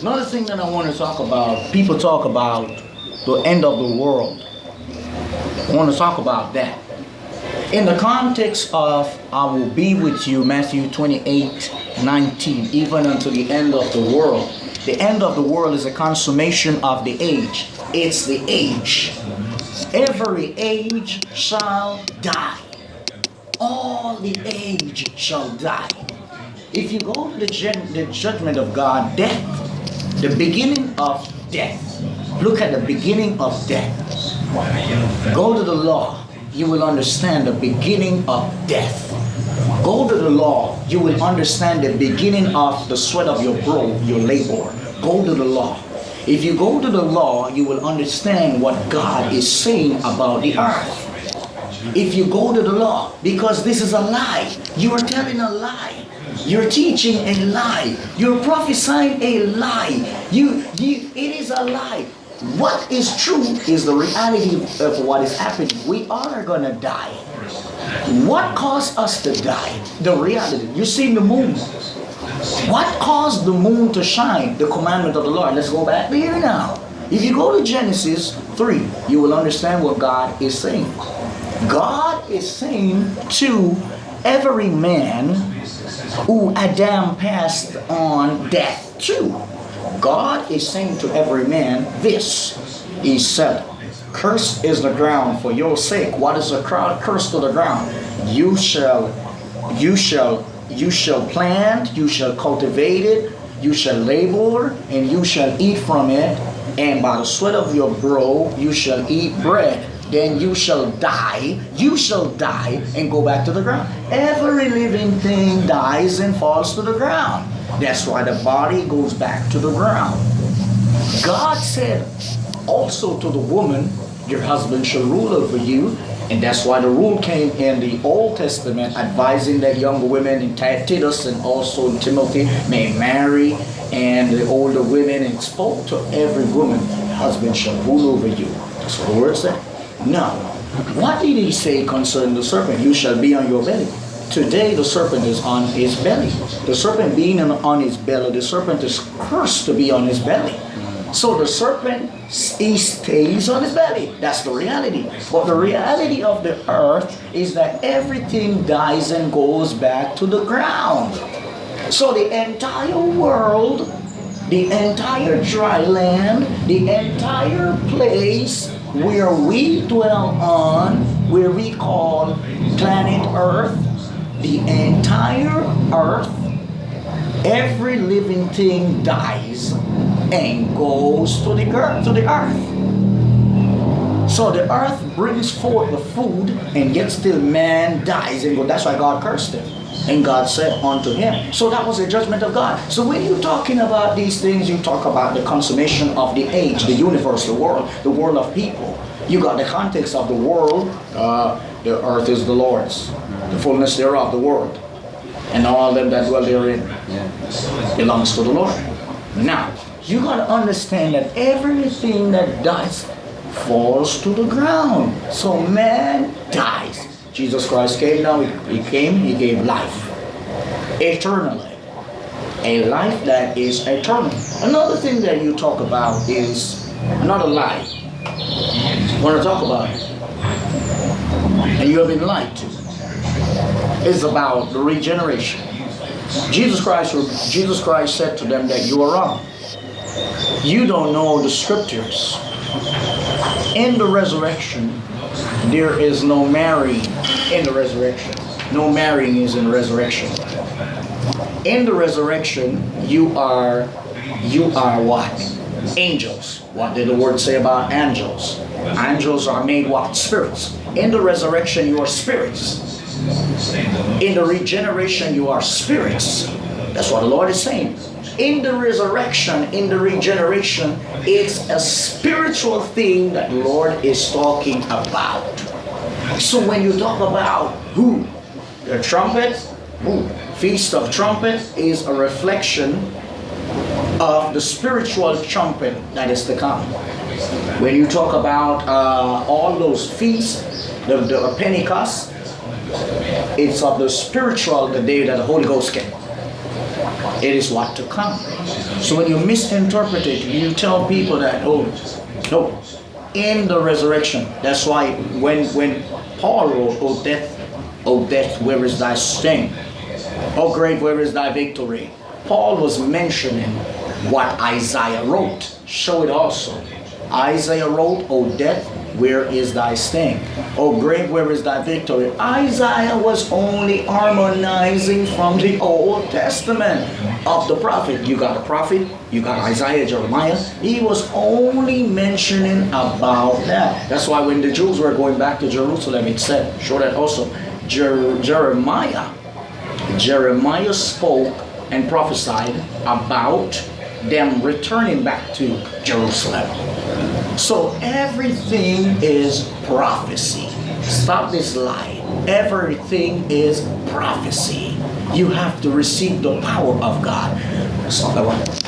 Another thing that I want to talk about, people talk about the end of the world. I want to talk about that. In the context of I will be with you, Matthew 28:19, even unto the end of the world. The end of the world is a consummation of the age. It's the age. Every age shall die. All the age shall die. If you go to the judgment of God, death, the beginning of death. Look at the beginning of death. Go to the law, you will understand the beginning of death. Go to the law, you will understand the beginning of the sweat of your brow, your labor. Go to the law. If you go to the law, you will understand what God is saying about the earth. If you go to the law, because this is a lie, you are telling a lie. You're teaching a lie. You're prophesying a lie. It is a lie. What is true is the reality of what is happening. We are going to die. What caused us to die? The reality. You see the moon. What caused the moon to shine? The commandment of the Lord. Let's go back there now. If you go to Genesis 3, you will understand what God is saying. God is saying to every man who Adam passed on death to. God is saying to every man this. He said, cursed is the ground for your sake. What is the curse to the ground? You shall plant, you shall cultivate it, you shall labor, and you shall eat from it, and by the sweat of your brow you shall eat bread. Then you shall die and go back to the ground. Every living thing dies and falls to the ground. That's why the body goes back to the ground. God said also to the woman, your husband shall rule over you. And that's why the rule came in the Old Testament, advising that younger women in Titus and also in Timothy may marry, and the older women, and spoke to every woman, husband shall rule over you. That's what the word said. Now, what did he say concerning the serpent? You shall be on your belly. Today the serpent is on his belly. The serpent being on his belly, the serpent is cursed to be on his belly. So the serpent, he stays on his belly. That's the reality. But the reality of the earth is that everything dies and goes back to the ground. So the entire world, the entire dry land, the entire place where we dwell on, where we call planet Earth, the entire earth, every living thing dies and goes to the earth. So the earth brings forth the food, and yet still man dies and goes. That's why God cursed him. And God said unto him. So that was the judgment of God. So when you're talking about these things, you talk about the consummation of the age, the universe, the world of people. You got the context of the world. The earth is the Lord's, the fullness thereof, the world, and all them that dwell therein belongs to the Lord. Now, you got to understand that everything that dies falls to the ground. So man dies. Jesus Christ came now, he gave life eternally. A life that is eternal. Another thing that you talk about is not a lie. I want to talk about it. And you have been lied to. It's about the regeneration. Jesus Christ said to them that you are wrong. You don't know the scriptures. In the resurrection, there is no marrying in the resurrection. No marrying is in the resurrection. In the resurrection, you are what? Angels. What did the word say about angels? Angels are made what? Spirits. In the resurrection, you are spirits. In the regeneration, you are spirits. That's what the Lord is saying. In the resurrection, in the regeneration, it's a spiritual thing that the Lord is talking about. So when you talk about who? The trumpet, who? Feast of Trumpet is a reflection of the spiritual trumpet that is to come. When you talk about all those feasts, the Pentecost, it's of the spiritual, the day that the Holy Ghost came. It is what to come. So when you misinterpret it, you tell people that, oh, no, in the resurrection. That's why when Paul wrote, O death, where is thy sting? O grave, where is thy victory? Paul was mentioning what Isaiah wrote. Show it also. Isaiah wrote, O death, where is thy sting? O grave, where is thy victory? Isaiah was only harmonizing from the Old Testament of the prophet. You got a prophet, you got Isaiah, Jeremiah. He was only mentioning about that. That's why when the Jews were going back to Jerusalem, it said, show that also, Jeremiah spoke and prophesied about them returning back to Jerusalem. So everything is prophecy. Stop this lie. Everything is prophecy. You have to receive the power of God. Let's talk about it.